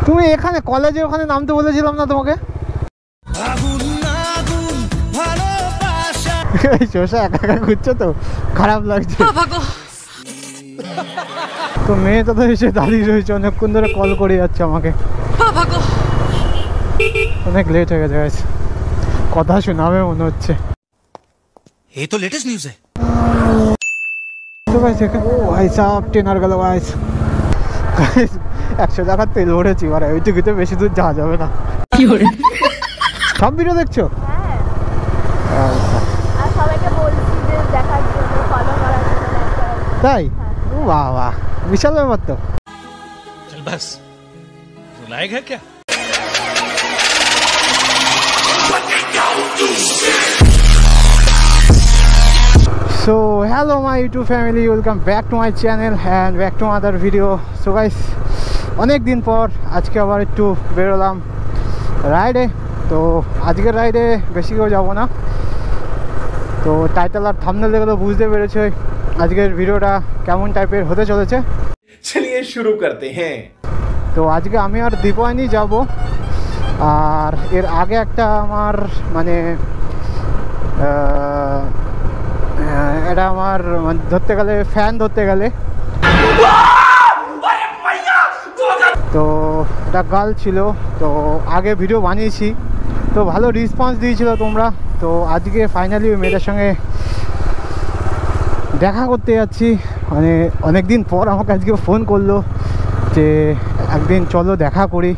তুমি এখানে কলেজে ওখানে নামতে বলেছিলাম না তোমাকে? শোষা একা একা ঘুরছো তো, খারাপ লাগছে। তো মেয়েটা তো এসে দাঁড়িয়ে রয়েছে, অনেকক্ষণ ধরে কল করে যাচ্ছে আমাকে, অনেক লেট হয়ে গেছে। কথা শোনাবে মনে হচ্ছে। ये तो लेटेस्ट न्यूज़ है। तो गाइस ও ভাই সাহেব টেনার গেল গাইস। 100 টাকার তেল ভরেছি, আর ওইটুকুতে বেশি দূর যাওয়া যাবে না। কি করে সব ভিডিও দেখছো? হ্যাঁ, আর সবাইকে বলছি যে দেখার জন্য, ফলো করার জন্য। তাই? ও বাহ বাহ, বিশাল ব্যাপার তো। चल बस, रुलाएगा क्या? So hello my YouTube family, welcome back to my channel and back to another video. So guys, অনেক দিন পর আজকে আবার একটু বেরোলাম রাইডে। তো আজকের রাইডে বেশি কেউ যাবো না, তো টাইটেল আর থাম্বনেল দেখে তো বুঝতে পেরেছো আজকের ভিডিওটা কেমন টাইপের হতে চলেছে। চলিয়ে শুরু করতে হ্যাঁ। তো আজকে আমি আর দীপায়নি যাব, আর এর আগে একটা আমার মানে এটা আমার ধরতে গেলে ফ্যান ধরতে গেলে, তো এটা গার্ল ছিল। তো আগে ভিডিও বানিয়েছি, তো ভালো রেসপন্স দিয়েছিল তোমরা। তো আজকে ফাইনালি ওই মেয়েটার সঙ্গে দেখা করতে যাচ্ছি, মানে অনেক দিন পর আমাকে আজকে ফোন করলো যে একদিন চলো দেখা করি।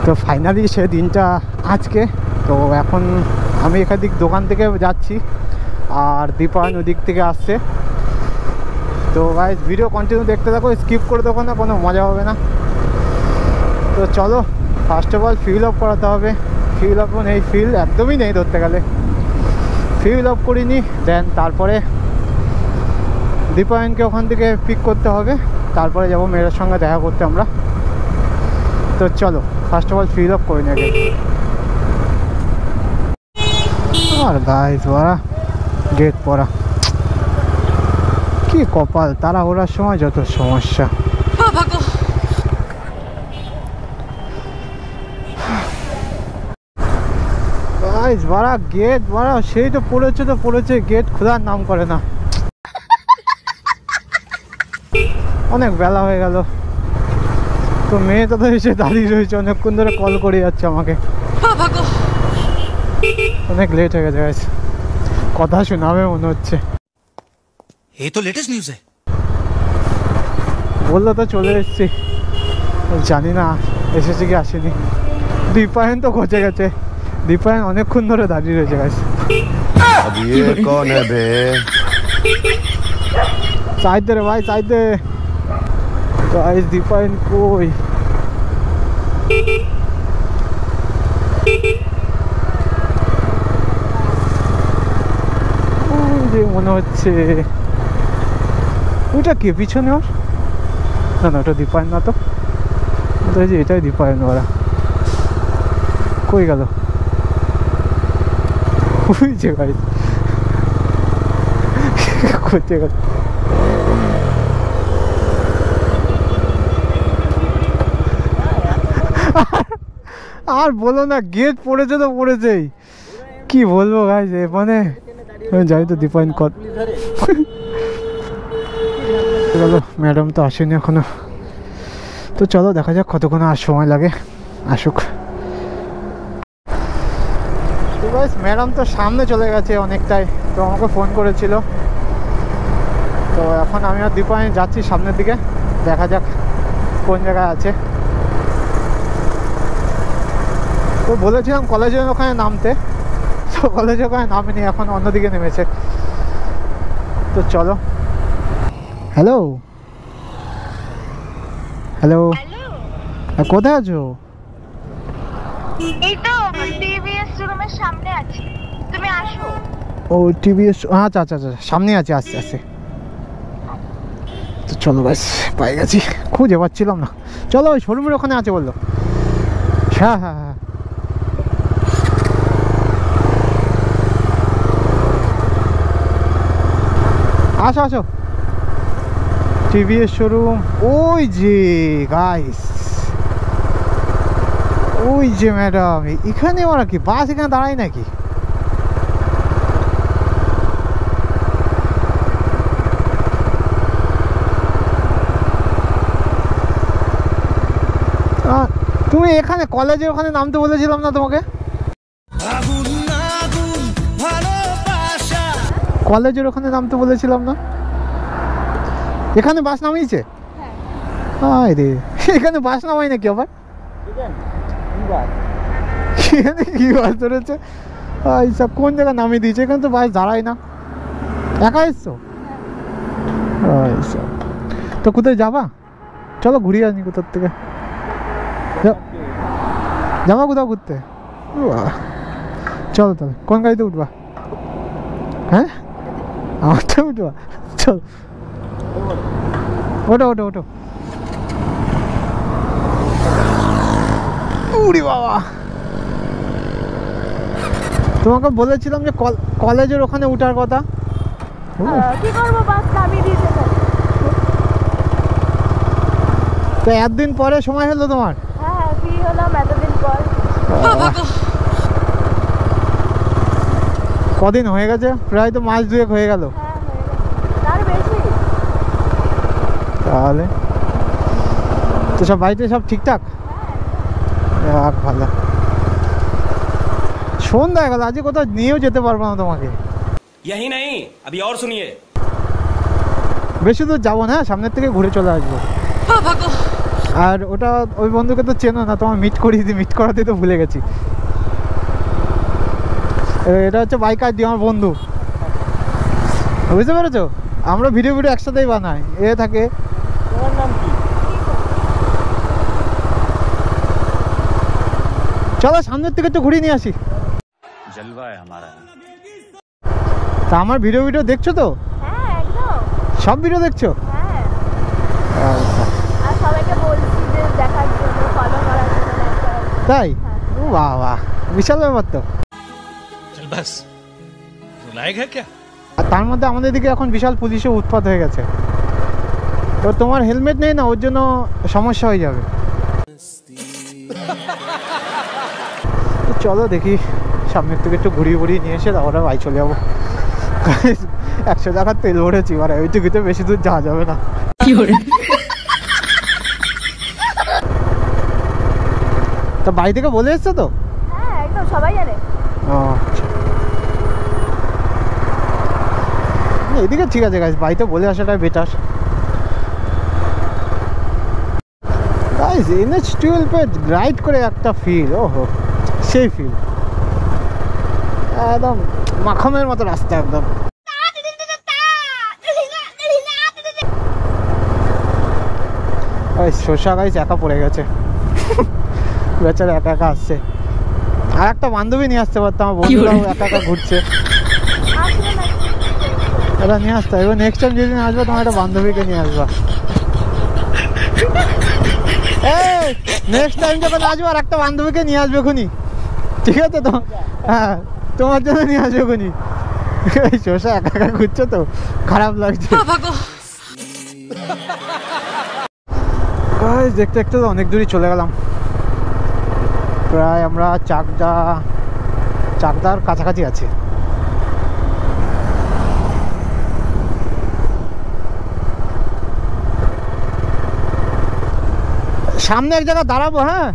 তো ফাইনালি সে দিনটা আজকে। তো এখন আমি এখান দিক দোকান থেকে যাচ্ছি, আর দীপায়ন ওদিক থেকে আসছে। তো গাইস ভিডিও কন্টিনিউ দেখতে থাকো, স্কিপ করে দেখো না, কোনো মজা হবে না। তো চলো, first of all fill up করাতে হবে। ফিল আপ নেই, ফিল একদমই নেই ধরতে গেলে। ফিল আপ করিনি, দেন তারপরে দীপায়নকে ওখান থেকে পিক করতে হবে, তারপরে যাবো মেয়ের সঙ্গে দেখা করতে আমরা। তো চলো first of all fill up করে নেবে। আর গাইস ওরা গেট পড়া, কি কপাল, তারা ওরার সময় যত সমস্যা। গাইস বাড়া গেট বাড়া, সেই তো পড়েছে, গেট খোলার নাম করে না। অনেক বেলা হয়ে গেল, তো মেয়েটা তো এসে দাঁড়িয়ে রয়েছে, অনেকক্ষণ ধরে কল করে যাচ্ছে আমাকে, অনেক লেট হয়ে গেছে গাইস। কথা শোনাবে মনে হচ্ছে। ये तो लेटेस्ट न्यूज़ है। বললো তো চলে এসেছি, জানি না এসেছে কি আসেনি। দীপায়ন তো খোঁজে গেছে, দীপায়ন অনেকক্ষণ ধরে দাঁড়িয়ে রয়েছে গাইস। চাই দে রে ভাই, চাই দে গাইস। দীপায়ন কই? যে মনে হচ্ছে ওইটা কে পিছনে ওর? না না, ওটা দীপায়ন না তো, যে এটাই দীপায়ন। ওরা কই গেল? বুঝছে ভাই করতে গেল। আর বলো না, গেট পড়েছে তো পড়েছেই, কি বলবো ভাই। যে মানে যাই তো দীপায়ন কর গেল, ম্যাডাম তো আসেনি এখনো। তো চলো দেখা যাক কতক্ষণ আর সময় লাগে, আসুক। ম্যাডাম তো সামনে চলে গেছে অনেকটাই, তো আমাকে ফোন করেছিল। তো এখন আমি আর দীপায়ন যাচ্ছি সামনের দিকে, দেখা যাক কোন জায়গায় আছে। তো বলেছিলাম কলেজের ওখানে নামতে, তো কলেজের ওখানে নামেনি, এখন অন্যদিকে নেমেছে। তো চলো। হ্যালো হ্যালো, কোথায় আছো? এই তো টিভিএস রুমের সামনে আছি, তুমি আসো। ও টিভিএস, আচ্ছা আচ্ছা আচ্ছা, সামনে আছে, আসছে আসছে। তো চলো ব্যাস, পাই গেছি, খুঁজে পাচ্ছিলাম না। চলো ওই শোরুমের ওখানে আছে বললো। হ্যাঁ হ্যাঁ হ্যাঁ, আসো আসো। টিভিএস শোরুম ওই যে গাইস, ওই যে ম্যাডাম। এখানে ওরা কি বাস এখানে দাঁড়ায় নাকি? তুমি এখানে কলেজে ওখানে নামতে বলেছিলাম না তোমাকে? কলেজের ওখানে নামতে বলেছিলাম না? এখানে বাস নামিয়েছে? হায় রে, এখানে বাস নামাই নাকি আবার? এখানে কি বাস ধরেছে? সব কোন জায়গায় নামিয়ে দিয়েছে? এখানে তো বাস দাঁড়ায় না। একা এসছো? তো কোথায় যাবা? চলো ঘুরিয়ে আনি কোথার থেকে। যাবা কোথাও ঘুরতে? চলো তাহলে। কোন গাড়িতে উঠবা? হ্যাঁ, আমারটা উঠবা? চলো ওটো ওটো ওটো। উড়ি বাবা, তোমাকে বলেছিলাম যে কলেজের ওখানে উঠার কথা। কি করবো, বাস নামিয়ে দিয়েছে তো একদিন পরে সময় হলো তোমার? হ্যাঁ, ফ্রি হলাম এতদিন পর। কদিন হয়ে গেছে? প্রায় তো মাস দুয়েক হয়ে গেল। হ্যাঁ, হয়ে গেছে, তার বেশি। তাহলে তো সব বাড়িতে সব ঠিকঠাক? হ্যাঁ, ভালো। সন্ধ্যা গেল, আজকে কোথাও নিয়েও যেতে পারবো না তোমাকে। यही नहीं, अभी और सुनिए। বেশি দূর যাবো না, সামনের থেকে ঘুরে চলে আসবো। আর ওটা ওই বন্ধুকে তো চেনো না, তোমার মিট করাতে তো ভুলে গেছি। এটা হচ্ছে বাইকার দি, আমার বন্ধু, বুঝতে পেরেছো? আমরা ভিডিও একসাথেই বানাই। এ থাকে। তোমার নাম কি? চলো সামনের থেকে একটু ঘুরিয়ে নিয়ে আসি। जलवा है हमारा। তা আমার ভিডিও দেখছো তো? হ্যাঁ, একদম। সব ভিডিও দেখছো? হ্যাঁ, আচ্ছা। আর সবাইকে বলছি যে দেখার জন্য, ফলো করার জন্য, লাইক করার জন্য। তাই? ও বাহ বাহ, বিশাল ব্যাপার তো। चल बस, तू लायक है क्या? আর তার মধ্যে আমাদের দিকে এখন বিশাল পুলিশের উৎপাত হয়ে গেছে। তো তোমার হেলমেট নেই না, ওর জন্য সমস্যা হয়ে যাবে। তো চলো দেখি, সামনের থেকে একটু ঘুরিয়ে নিয়ে এসে তারপরে বাড়ি চলে যাবো। 100 টাকার তেল ভরেছি, এবার ওই দিকে বেশি দূর যাওয়া যাবে না। তো বাড়ি থেকে বলে এসছো তো? হ্যাঁ, একদম, সবাই জানে। ও আচ্ছা, এদিকে ঠিক আছে গাইস, বাড়িতে বলে আসাটাই বেটার। গাইস NH12 এ রাইড করে একটা ফিল, ওহো সেই ফিল, একদম মাখনের মতো রাস্তা একদম। ওই শসা গাইস একা পড়ে গেছে, বেচারা একা একা আসছে। আর একটা বান্ধবী নিয়ে আসতে পারতাম, আমার বন্ধুরাও একা একা ঘুরছে। আসলে না, এটা নিয়ে আসতে হবে। নেক্সট টাইম যেদিন আসবে তোমার একটা বান্ধবীকে নিয়ে আসবা। এই নেক্সট টাইম যখন আসবো আর একটা বান্ধবীকে নিয়ে আসবে খুনি, ঠিক আছে তো? হ্যাঁ, তোমার জন্য নিয়ে আসবে খুনি। এই শসা একা একা ঘুরছে তো খারাপ লাগছে। দেখতে দেখতে তো অনেক দূরই চলে গেলাম। প্রায় আমরা চাকদার কাছাকাছি আছি। সামনে এক জায়গা দাঁড়াবো। হ্যাঁ,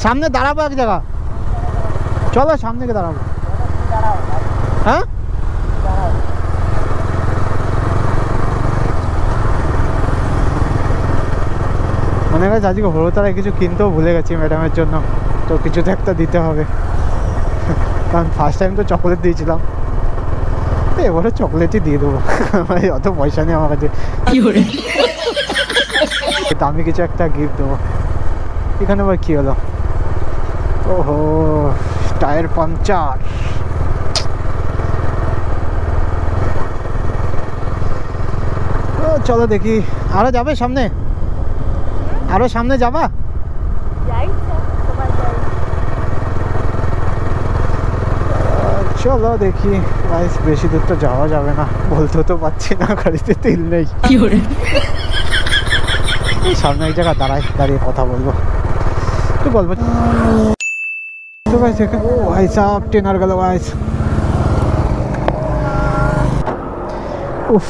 সামনে দাঁড়াবো এক জায়গা, চলো সামনে গিয়ে দাঁড়াবো। হ্যাঁ, মনে গেছে আজকে হলুতারায় কিছু কিনতেও ভুলে গেছি ম্যাডামের জন্য, তো কিছু তো একটা দিতে হবে। কারণ ফার্স্ট টাইম তো চকলেট দিয়েছিলাম, এবারে চকলেটই দিয়ে দেবো। অত পয়সা নেই আমার কাছে, দামি কিছু একটা গিফট দেবো। এখানে আবার কি হলো? ওহো, টায়ার পাংচার। চলো দেখি, আরো যাবে সামনে? আরো সামনে যাবা? যাই তোমার যাই। চলো দেখি। বেশি দূর তো যাওয়া যাবে না, বলতে তো পারছি না, গাড়িতে তেল নেই। সামনে এক জায়গায় দাঁড়িয়ে কথা বলবো, একটু গল্প। তো ভাই সেখানে ও ভাই সাহেব ট্রেনার গেল ভাই। উফ,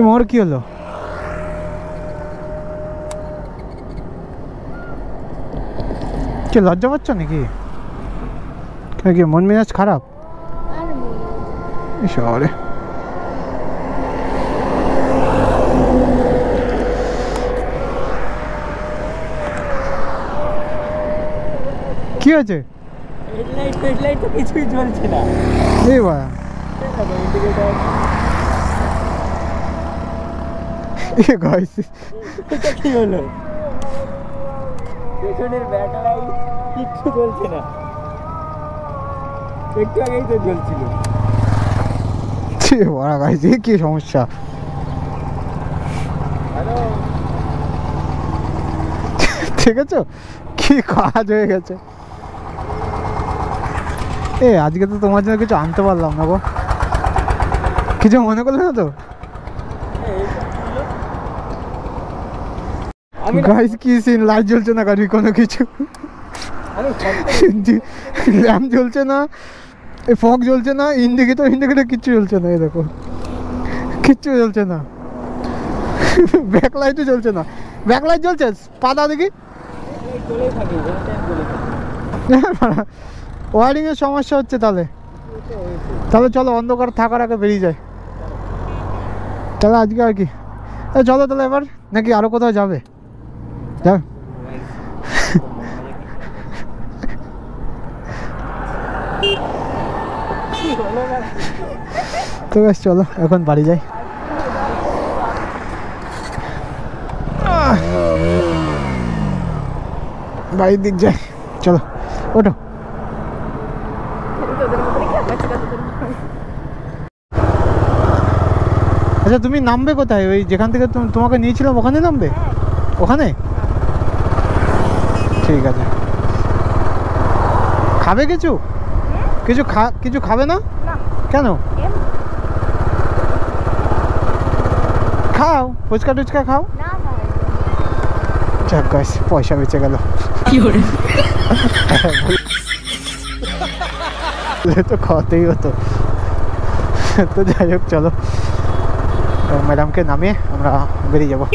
মোর কি হলো? কি লজ্জা পাচ্ছ নাকি? কি মন মেজাজ খারাপ শহরে? কি হয়েছে? হেডলাইট তো কিছুই চলছে না। এই ভাই কি হলো? পেছনের ব্যাটারি কিচ্ছু চলছে না, একটু আগেই তো চলছিল। কি সমস্যা? ঠিক আছে, কি কাজ হয়ে গেছে? আজকে তো তোমার জন্য কিছু আনতে পারলাম না গো, কিছু মনে করলে না তো? গাইস কি সিন, লাইট জ্বলছে না গাড়ি, কোনো কিছু ল্যাম্প জ্বলছে না, এই ফগ জ্বলছে না, ইন্ডিকেটর কিচ্ছু জ্বলছে না। এই দেখো কিচ্ছু জ্বলছে না, ব্যাকলাইটও জ্বলছে না। ব্যাকলাইট জ্বলছে, পাতা দেখি। ওয়ারিং এর সমস্যা হচ্ছে। তাহলে চলো অন্ধকার থাকার আগে বেরিয়ে যায়। তাহলে আজকে আর কি, চলো তাহলে এবার, নাকি আরো কোথাও যাবে? যাও তো বেশ, চলো এখন বাড়ি যাই। বাড়ির দিক যাই, চলো ওঠো। আচ্ছা তুমি নামবে কোথায়? ওই যেখান থেকে তোমাকে নিয়েছিলাম ওখানে নামবে? ওখানে? ঠিক আছে। খাবে কিছু? কিছু খাবে না? কেন? খাও, ফুচকা টুচকা খাও। যাক গাইস, পয়সা বেঁচে গেল। তো খাওয়াতেই হতো। তো যাই হোক, চলো ম্যাডামকে নামিয়ে আমরা বেরিয়ে যাবো।